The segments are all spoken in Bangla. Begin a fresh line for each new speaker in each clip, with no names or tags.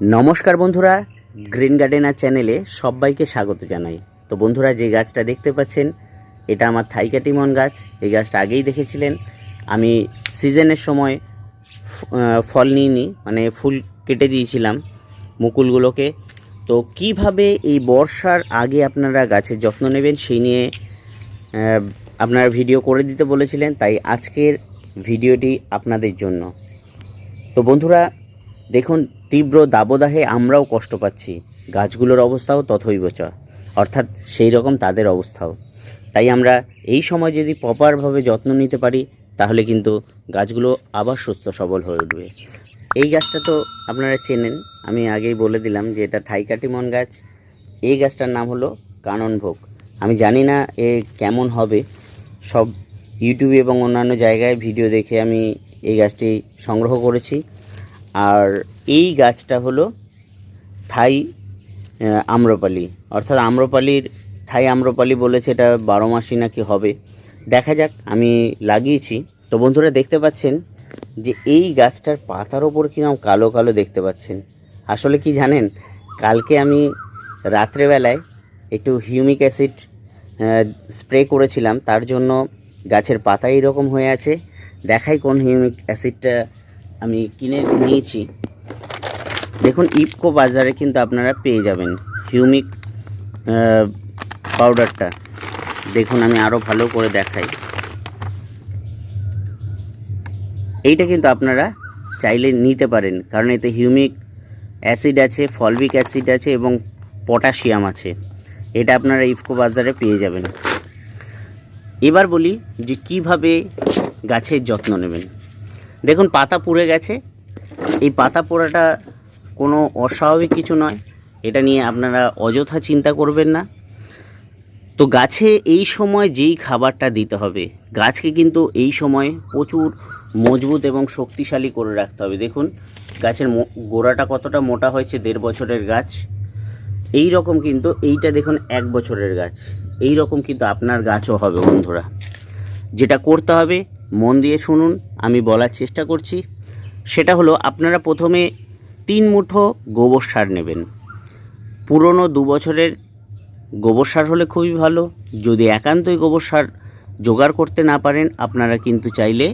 নমস্কার বন্ধুরা, গ্রিন গার্ডেনার চ্যানেলে সবাইকে স্বাগত জানাই। তো বন্ধুরা, যে গাছটা দেখতে পাচ্ছেন এটা আমার থাইকাটিমন গাছ। এই গাছটা আগেই দেখেছিলেন। আমি সিজনের সময় ফল নিইনি, মানে ফুল কেটে দিয়েছিলাম মুকুলগুলোকে। তো কিভাবে এই বর্ষার আগে আপনারা গাছের যত্ন নেবেন সেই নিয়ে আপনারা ভিডিও করে দিতে বলেছিলেন, তাই আজকের ভিডিওটি আপনাদের জন্য। তো বন্ধুরা দেখুন, তীব্র দাবদাহে আমরাও কষ্ট পাচ্ছি, গাছগুলোর অবস্থাও তথৈব চ, অর্থাৎ সেই রকম তাদের অবস্থাও। তাই আমরা এই সময় যদি প্রপারভাবে যত্ন নিতে পারি তাহলে কিন্তু গাছগুলো আবার সুস্থ সবল হয়ে উঠবে। এই গাছটা তো আপনারা চেনেন, আমি আগেই বলে দিলাম যে এটা থাইকাটিমন গাছ। এই গাছটার নাম হলো কাননভোগ। আমি জানি না এ কেমন হবে, সব ইউটিউবে এবং অন্যান্য জায়গায় ভিডিও দেখে আমি এই গাছটি সংগ্রহ করেছি। আর এই গাছটা হলো থাই আম্রপালি, অর্থাৎ আম্রপালির থাই আম্রপালি বলেছে, এটা 12 মাসই নাকি হবে। দেখা যাক, আমি লাগিয়েছি। তো বন্ধুরা দেখতে পাচ্ছেন যে এই গাছটার পাতার ওপর কিরকম কালো কালো দেখতে পাচ্ছেন। আসলে কি জানেন, কালকে আমি রাত্রেবেলায় একটু হিউমিক অ্যাসিড স্প্রে করেছিলাম, তার জন্য গাছের পাতা এইরকম হয়ে আছে। দেখাই কোন হিউমিক অ্যাসিডটা আমি কিনে নিয়েছি। দেখুন, ইফকো বাজারে কিন্তু আপনারা পেয়ে যাবেন হিউমিক পাউডারটা। দেখুন, আমি আরও ভালো করে দেখাই। এইটা কিন্তু আপনারা চাইলে নিতে পারেন, কারণ এতে হিউমিক অ্যাসিড আছে, ফলভিক অ্যাসিড আছে এবং পটাশিয়াম আছে। এটা আপনারা ইফকো বাজারে পেয়ে যাবেন। এবার বলি যে কিভাবে গাছের যত্ন নেবেন। দেখুন, পাতা পুড়ে গেছে। এই পাতা পোড়াটা কোনো অস্বাভাবিক কিছু নয়, এটা নিয়ে আপনারা অযথা চিন্তা করবেন না। তো গাছে এই সময় যেই খাবারটা দিতে হবে, গাছকে কিন্তু এই সময় প্রচুর মজবুত এবং শক্তিশালী করে রাখতে হবে। দেখুন গাছের গোড়াটা কতটা মোটা হয়েছে, 1.5 বছরের গাছ। এই রকম কিন্তু এইটা দেখুন 1 বছরের গাছ। এই রকম কিন্তু আপনার গাছও হবে বন্ধুরা। যেটা করতে হবে মন দিয়ে শুনুন, আমি বলার চেষ্টা করছি। সেটা হলো, আপনারা প্রথমে 3 মুঠো গোবর সার নেবেন। পুরনো 2 বছরের গোবর সার হলে খুবই ভালো। যদি একান্তই গোবর সার জোগাড় করতে না পারেন, আপনারা কিন্তু চাইলে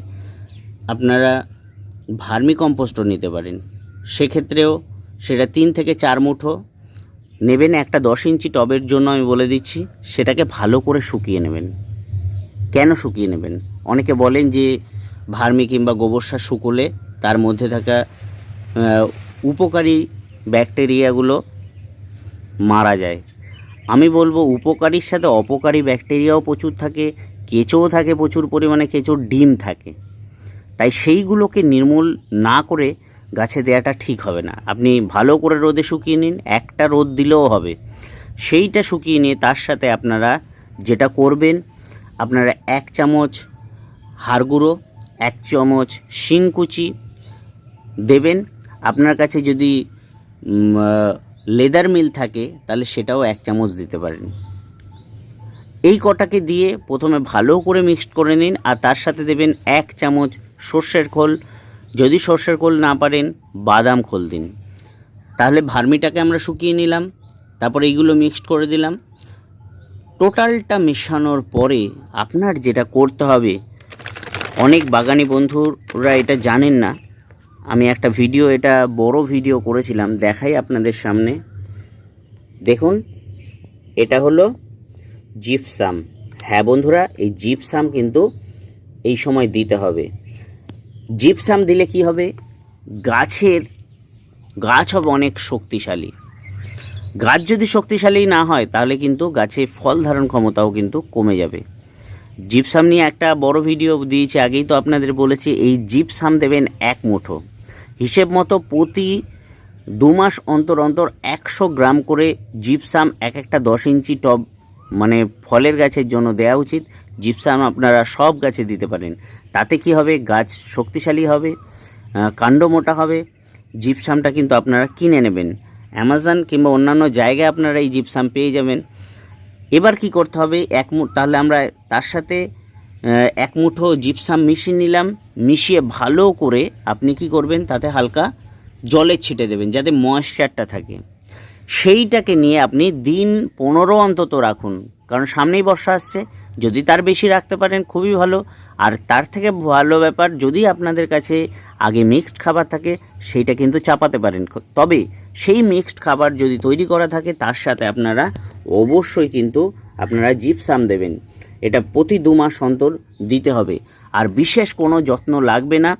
আপনারা ভার্মি কম্পোস্টও নিতে পারেন। সেক্ষেত্রেও সেটা 3 থেকে 4 মুঠো নেবেন। একটা 10 ইঞ্চি টবের জন্য আমি বলে দিচ্ছি, সেটাকে ভালো করে শুকিয়ে নেবেন। কেন শুকিয়ে নেবেন? অনেকে বলেন যে ভার্মি কিংবা গোবর সার শুকোলে তার মধ্যে থাকা উপকারী ব্যাকটেরিয়াগুলো মারা যায়। আমি বলবো উপকারীর সাথে অপকারী ব্যাকটেরিয়াও প্রচুর থাকে, কেঁচোও থাকে প্রচুর পরিমাণে, কেঁচোর ডিম থাকে। তাই সেইগুলোকে নির্মূল না করে গাছে দেওয়াটা ঠিক হবে না। আপনি ভালো করে রোদে শুকিয়ে নিন, একটা রোদ দিলেও হবে। সেইটা শুকিয়ে নিয়ে তার সাথে আপনারা যেটা করবেন, আপনারা 1 চামচ হাড় গুঁড়ো, 1 চামচ শিংকুচি দেবেন। আপনার কাছে যদি লেদার মিল থাকে তাহলে সেটাও 1 চামচ দিতে পারেন। এই কটাকে দিয়ে প্রথমে ভালো করে মিক্সড করে নিন, আর তার সাথে দেবেন 1 চামচ সর্ষের খোল। যদি সর্ষের খোল না পারেন, বাদাম খোল দিন। তাহলে ভার্মিটাকে আমরা শুকিয়ে নিলাম, তারপরে এইগুলো মিক্সড করে দিলাম। টোটালটা মেশানোর পরে আপনার যেটা করতে হবে, অনেক বাগানি বন্ধুরা এটা জানেন না, আমি একটা ভিডিও, এটা বড় ভিডিও করেছিলাম, দেখাই আপনাদের সামনে। দেখুন, এটা হলো জিপসাম। হ্যাঁ বন্ধুরা, এই জিপসাম কিন্তু এই সময় দিতে হবে। জিপসাম দিলে কি হবে, গাছ হবে অনেক শক্তিশালী। গাছ যদি শক্তিশালী না হয় তাহলে কিন্তু গাছে ফল ধারণ ক্ষমতাও কিন্তু কমে যাবে। জিপসাম নিয়ে একটা বড় ভিডিও দিয়েছি, আগেই তো আপনাদের বলেছি। এই জিপসাম দেবেন 1 মুঠো। হিসেব মতো প্রতি 2 মাস অন্তর অন্তর 100 গ্রাম করে জিপসাম একটা 10 ইঞ্চি টব, মানে ফলের গাছের জন্য দেওয়া উচিত। জিপসাম আপনারা সব গাছে দিতে পারেন। তাতে কি হবে, গাছ শক্তিশালী হবে, কাণ্ড মোটা হবে। জিপসামটা কিন্তু আপনারা কিনে নেবেন, অ্যামাজন কিংবা অন্যান্য জায়গায় আপনারা এই জিপসাম পেয়ে যাবেন। এবার কি করতে হবে, তাহলে আমরা তার সাথে 1 মুঠো জিপসাম মিশিয়ে নিলাম। মিশিয়ে ভালো করে আপনি কি করবেন, তাতে হালকা জলে ছিটে দেবেন যাতে ময়েশ্চারটা থাকে। সেইটাকে নিয়ে আপনি দিন 15 অন্তত রাখুন, কারণ সামনেই বর্ষা আসছে। যদি তার বেশি রাখতে পারেন খুবই ভালো। আর তার থেকে ভালো ব্যাপার, যদি আপনাদের কাছে আগে মিক্সড খাবার থাকে সেইটা কিন্তু চাপাতে পারেন। তবে সেই মিক্সড খাবার যদি তৈরি করা থাকে তার সাথে আপনারা অবশ্যই কিন্তু আপনারা জিপসাম দেবেন। এটা প্রতি 2 মাস অন্তর দিতে হবে, আর বিশেষ কোনো যত্ন লাগবে না।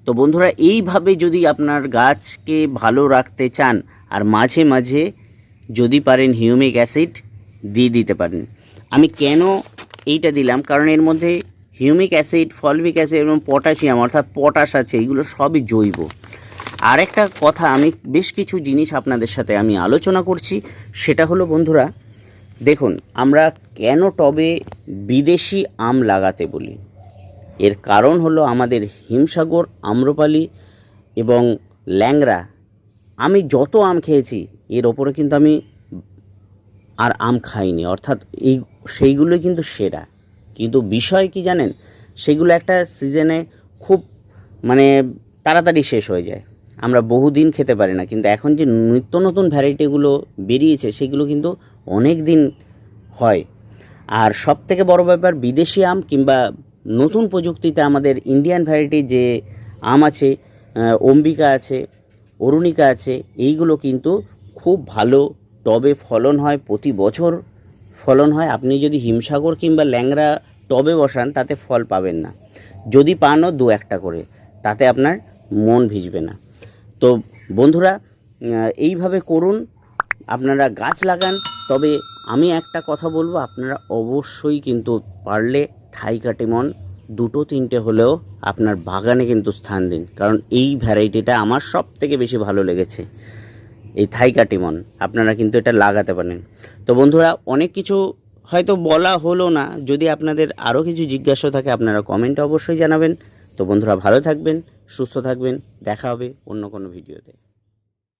তো বন্ধুরা, এইভাবে যদি আপনার গাছকে ভালো রাখতে চান, আর মাঝে মাঝে যদি পারেন হিউমিক অ্যাসিড দিয়ে দিতে পারেন। আমি কেন এইটা দিলাম, কারণ এর মধ্যে হিউমিক অ্যাসিড, ফলভিক অ্যাসিড এবং পটাশিয়াম অর্থাৎ পটাশ আছে, এইগুলো সবই জৈব। আর একটা কথা, আমি বেশ কিছু জিনিস আপনাদের সাথে আমি আলোচনা করছি, সেটা হলো বন্ধুরা, দেখুন আমরা কেন টবে বিদেশি আম লাগাতে বলি। এর কারণ হলো আমাদের হিমসাগর, আম্রপালি এবং ল্যাংড়া, আমি যত আম খেয়েছি এর ওপরে কিন্তু আমি আর আম খাইনি, অর্থাৎ সেইগুলো কিন্তু সেরা। কিন্তু বিষয় কি জানেন, সেগুলো একটা সিজনে খুব তাড়াতাড়ি শেষ হয়ে যায়, আমরা বহুদিন খেতে পারি না। কিন্তু এখন যে নিত্য নতুন ভ্যারাইটিগুলো বেরিয়েছে সেগুলো কিন্তু অনেক দিন হয়। আর সব থেকে বড় ব্যাপার, বিদেশি আম কিংবা নতুন প্রযুক্তিতে আমাদের ইন্ডিয়ান ভ্যারাইটি যে আম আছে, অম্বিকা আছে, অরুণিকা আছে, এইগুলো কিন্তু খুব ভালো টবে ফলন হয়, প্রতি বছর ফলন হয়। আপনি যদি হিমসাগর কিংবা ল্যাংড়া টবে বসান তাতে ফল পাবেন না, যদি পানও 2-1টা করে, তাতে আপনার মন ভিজবে না। তো বন্ধুরা, এইভাবে করুন, আপনারা গাছ লাগান। তবে আমি একটা কথা বলবো, আপনারা অবশ্যই কিন্তু পারলে থাইকাটিমন 2-3টে হলেও আপনার বাগানে কিন্তু স্থান দিন, কারণ এই ভ্যারাইটিটা আমার সব থেকে বেশি ভালো লেগেছে, এই থাইকাটিমন। আপনারা কিন্তু এটা লাগাতে পারেন। তো বন্ধুরা, অনেক কিছু হয়তো বলা হলো না, যদি আপনাদের আরও কিছু জিজ্ঞাসা থাকে আপনারা কমেন্টে অবশ্যই জানাবেন। তো বন্ধুরা, ভালো থাকবেন, সুস্থ থাকবেন, দেখা হবে অন্য কোনো ভিডিওতে।